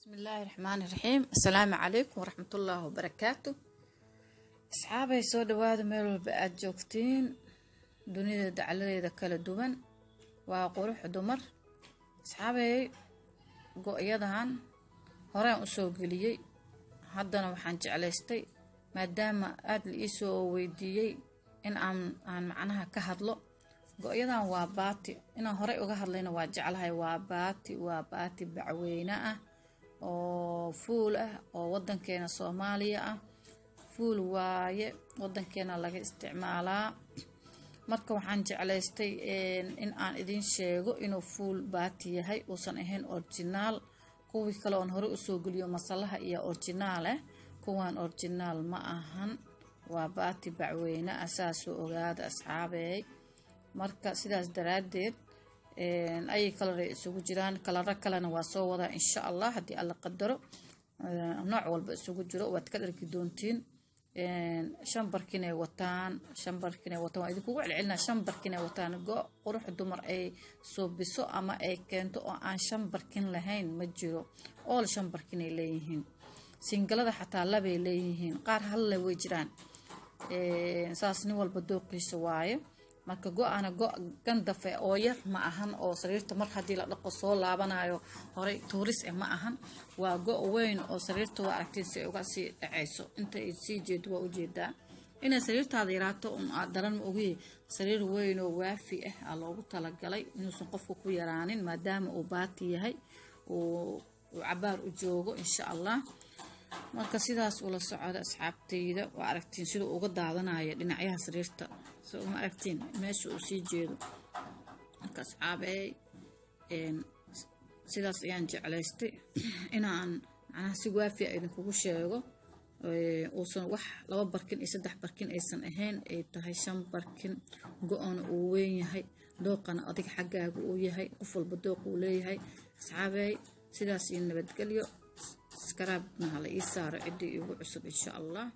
بسم الله الرحمن الرحيم. السلام عليكم ورحمة الله وبركاته. أصحابي سو دواada meel walba aad joogtiin dunida dacaladeeda kala duwan waa qurux dumar. Asxaabay go'yadan hore aan u soo galiyay haddana waxaan jeclaystay maadaama aad la ii soo weydiiyay in aan macnaha ka hadlo. go'yadan waa baati inaan hore uga hadlayna waa jeclahay. waa baati bacweyne ah oo fuul ah oo wadankeena Soomaaliya ah. fuul waaye wadankeena laga isticmaalaa. marka waxaan jeclaystay in aan idin sheego inuu fuul baati yahay uusan ahayn original. kuwii kale oo hore u soo galiyo masalaha iyo original kuwaan original ma ahan. waa baati bacweyne asaas oo ogaada asxaabay. marka sidaas daraadeed ay kala isugu jiraan kala kalena waa soo wada insha Allah hadii alla qadaro. nooc walba isugu jiro waad ka dharki doontiin. shan barkin ay wataan waa idinku celcelina shan barkin ay wataan. go qurux dumar ay soo biso ama ay keento oo aan shan barkin lahayn ma jiro. all shan barkin ay leeyihiin. singalada xataa labay leeyihiin. qaar hal la way jiraan. saas nin walba dooqiisa waaye. marka go'ana gandafe oo yar ma ahan oo sariirta mar hadii la dhaqo soo laabanayo hore tuuris ma ahan. waa go' weyn oo sariirta waa aragtiin si uga sii dhacayso inta ay sii jeedo waa u jeedaa inay sariirtaada yaraato aad daran ma ogi. sariir weyn oo waafi ah loogu talagalay inuusan qofku ku yaraanin maadaama uu baati yahay oo cabaar u joogo insha Allah. marka sidaas ula socda asxaabtayda waa aragtiin sidoo uga daadanayo dhinacyaha sariirta soo ma aragtiin meesha uu sii jeedo. marka asxaabay sidaas ayaan jeclaystay inaan macnaha si waafi ah idin kugu sheego. uusan wax laba barkin iyo saddex barkin aysan ahayn ay tahay shan barkin. go'on uu weyn yahay dooqana adiga xaggaaga uu yahay qof walba dooq uu leeyahay. asxaabay sidaas iyo nabadgelyo. سكراب نهلا يسار عدي يوعصب إن شاء الله.